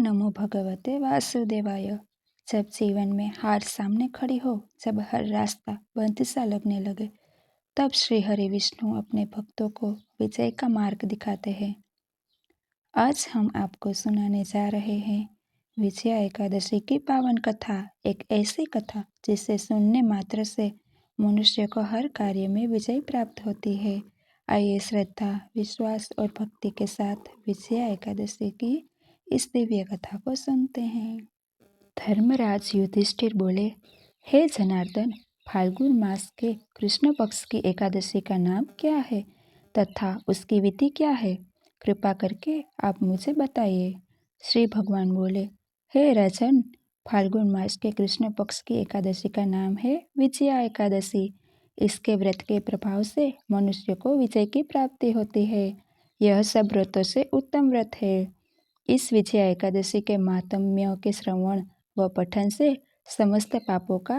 नमो भगवते वासुदेवाय। जब जीवन में हार सामने खड़ी हो, जब हर रास्ता बंद सा लगने लगे, तब श्री हरि विष्णु अपने भक्तों को विजय का मार्ग दिखाते हैं। आज हम आपको सुनाने जा रहे हैं विजया एकादशी की पावन कथा। एक ऐसी कथा जिसे सुनने मात्र से मनुष्य को हर कार्य में विजय प्राप्त होती है। आइए श्रद्धा, विश्वास और भक्ति के साथ विजया एकादशी की इस दिव्य कथा को सुनते हैं। धर्मराज युधिष्ठिर बोले, हे जनार्दन, फाल्गुन मास के कृष्ण पक्ष की एकादशी का नाम क्या है तथा उसकी विधि क्या है? कृपा करके आप मुझे बताइए। श्री भगवान बोले, हे राजन, फाल्गुन मास के कृष्ण पक्ष की एकादशी का नाम है विजया एकादशी। इसके व्रत के प्रभाव से मनुष्य को विजय की प्राप्ति होती है। यह सब व्रतों से उत्तम व्रत है। इस विजया एकादशी के महात्म्य के श्रवण व पठन से समस्त पापों का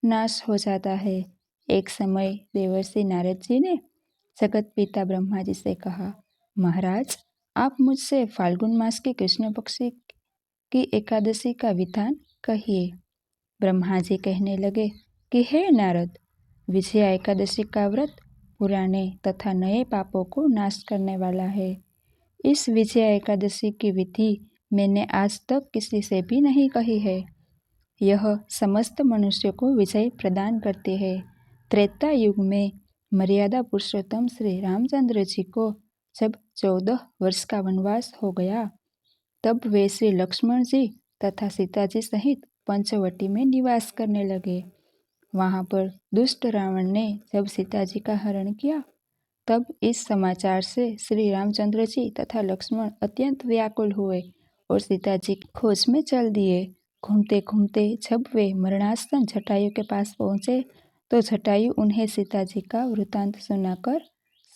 नाश हो जाता है। एक समय देवर्षि नारद जी ने जगत पिता ब्रह्मा जी से कहा, महाराज, आप मुझसे फाल्गुन मास के कृष्ण पक्ष की एकादशी का विधान कहिए। ब्रह्मा जी कहने लगे कि हे नारद, विजया एकादशी का व्रत पुराने तथा नए पापों को नाश करने वाला है। इस विजया एकादशी की विधि मैंने आज तक किसी से भी नहीं कही है। यह समस्त मनुष्य को विजय प्रदान करती है। त्रेता युग में मर्यादा पुरुषोत्तम श्री रामचंद्र जी को जब 14 वर्ष का वनवास हो गया, तब वे श्री लक्ष्मण जी तथा सीता जी सहित पंचवटी में निवास करने लगे। वहां पर दुष्ट रावण ने जब सीता जी का हरण किया, तब इस समाचार से श्री रामचंद्र जी तथा लक्ष्मण अत्यंत व्याकुल हुए और सीता जी की खोज में चल दिए। घूमते घूमते जब वे मरणासन जटायु के पास पहुंचे, तो जटायु उन्हें सीता जी का वृतांत सुनाकर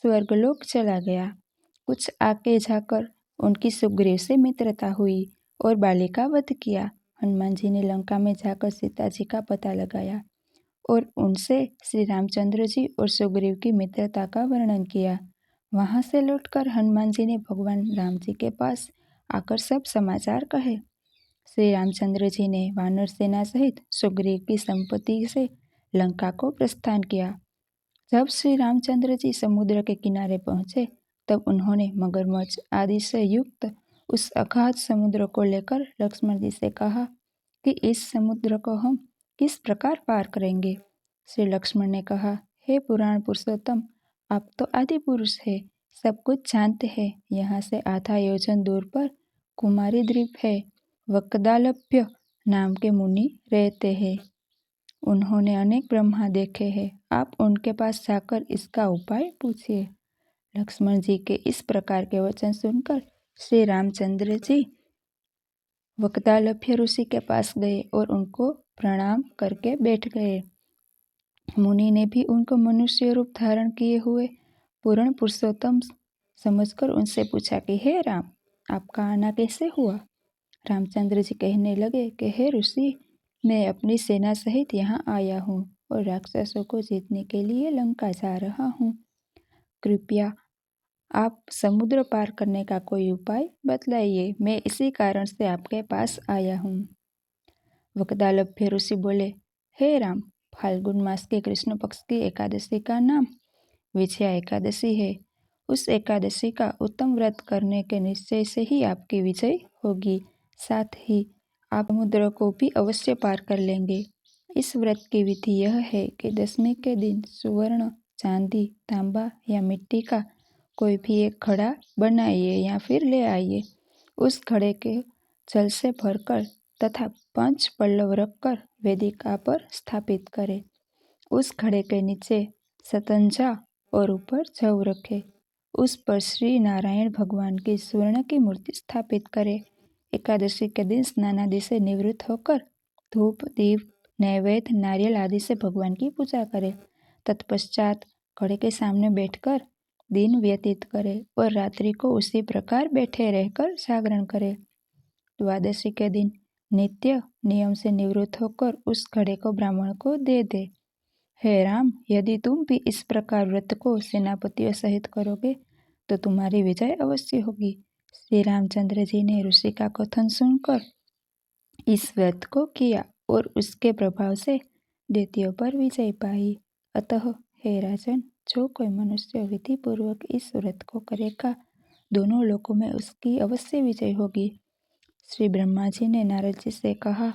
स्वर्गलोक चला गया। कुछ आगे जाकर उनकी सुग्रीव से मित्रता हुई और बाली का वध किया। हनुमान जी ने लंका में जाकर सीता जी का पता लगाया और उनसे श्री रामचंद्र जी और सुग्रीव की मित्रता का वर्णन किया। वहां से लौटकर हनुमान जी ने भगवान राम जी के पास आकर सब समाचार कहे। श्री रामचंद्र जी ने वानर सेना सहित सुग्रीव की संपत्ति से लंका को प्रस्थान किया। जब श्री रामचंद्र जी समुद्र के किनारे पहुंचे, तब उन्होंने मगरमच्छ आदि से युक्त उस अगाध समुद्र को लेकर लक्ष्मण जी से कहा कि इस समुद्र को हम किस प्रकार पार करेंगे। श्री लक्ष्मण ने कहा, हे पुराण पुरुषोत्तम, आप तो आदि पुरुष है, सब कुछ जानते हैं। यहाँ से आधा योजन दूर पर कुमारी द्वीप है। वक्दालभ्य नाम के मुनि रहते हैं। उन्होंने अनेक ब्रह्मा देखे हैं। आप उनके पास जाकर इसका उपाय पूछिए। लक्ष्मण जी के इस प्रकार के वचन सुनकर श्री रामचंद्र जी वक्दालभ्य ऋषि के पास गए और उनको प्रणाम करके बैठ गए। मुनि ने भी उनको मनुष्य रूप धारण किए हुए पूर्ण पुरुषोत्तम समझकर उनसे पूछा कि हे राम, आपका आना कैसे हुआ? रामचंद्र जी कहने लगे कि हे ऋषि, मैं अपनी सेना सहित यहाँ आया हूँ और राक्षसों को जीतने के लिए लंका जा रहा हूँ। कृपया आप समुद्र पार करने का कोई उपाय बतलाइए। मैं इसी कारण से आपके पास आया हूँ। वक्दालभ्य ऋषि बोले, हे राम, फाल्गुन मास के कृष्ण पक्ष की एकादशी का नाम विजया एकादशी है। उस एकादशी का उत्तम व्रत करने के निश्चय से ही आपकी विजय होगी। साथ ही आप समुद्र को भी अवश्य पार कर लेंगे। इस व्रत की विधि यह है कि दशमी के दिन सुवर्ण, चांदी, तांबा या मिट्टी का कोई भी एक घड़ा बनाइए या फिर ले आइए। उस घड़े के जल से भरकर तथा 5 पल्लव रखकर वेदिका पर स्थापित करें। उस घड़े के नीचे सतंजा और ऊपर जौ रखें। उस पर श्री नारायण भगवान की स्वर्ण की मूर्ति स्थापित करें। एकादशी के दिन स्नानादि से निवृत्त होकर धूप, दीप, नैवेद्य, नारियल आदि से भगवान की पूजा करें। तत्पश्चात घड़े के सामने बैठकर दिन व्यतीत करें और रात्रि को उसी प्रकार बैठे रहकर जागरण करें। द्वादशी के दिन नित्य नियम से निवृत्त होकर उस घड़े को ब्राह्मण को दे दे। हे राम, यदि तुम भी इस प्रकार व्रत को सेनापतियों सहित करोगे तो तुम्हारी विजय अवश्य होगी। श्री रामचंद्र जी ने ऋषि का कथन सुनकर इस व्रत को किया और उसके प्रभाव से दैत्यों पर विजय पाई। अतः हे राजन, जो कोई मनुष्य विधि पूर्वक इस व्रत को करेगा, दोनों लोकों में उसकी अवश्य विजय होगी। श्री ब्रह्मा जी ने नारद जी से कहा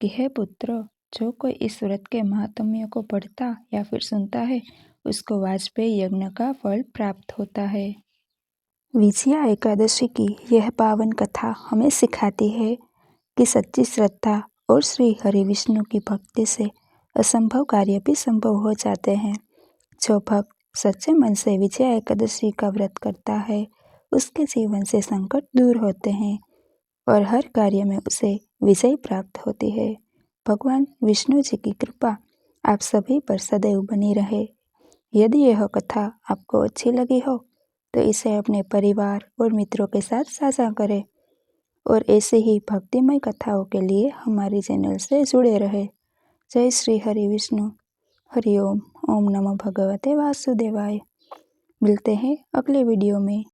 कि हे पुत्र, जो कोई इस व्रत के महात्म्य को पढ़ता या फिर सुनता है, उसको वाजपेयी यज्ञ का फल प्राप्त होता है। विजया एकादशी की यह पावन कथा हमें सिखाती है कि सच्ची श्रद्धा और श्री हरि विष्णु की भक्ति से असंभव कार्य भी संभव हो जाते हैं। जो भक्त सच्चे मन से विजया एकादशी का व्रत करता है, उसके जीवन से संकट दूर होते हैं और हर कार्य में उसे विजय प्राप्त होती है। भगवान विष्णु जी की कृपा आप सभी पर सदैव बनी रहे। यदि यह कथा आपको अच्छी लगी हो तो इसे अपने परिवार और मित्रों के साथ साझा करें और ऐसे ही भक्तिमय कथाओं के लिए हमारे चैनल से जुड़े रहे। जय श्री हरि विष्णु। हरि ओम। ओम नमो भगवते वासुदेवाय। मिलते हैं अगले वीडियो में।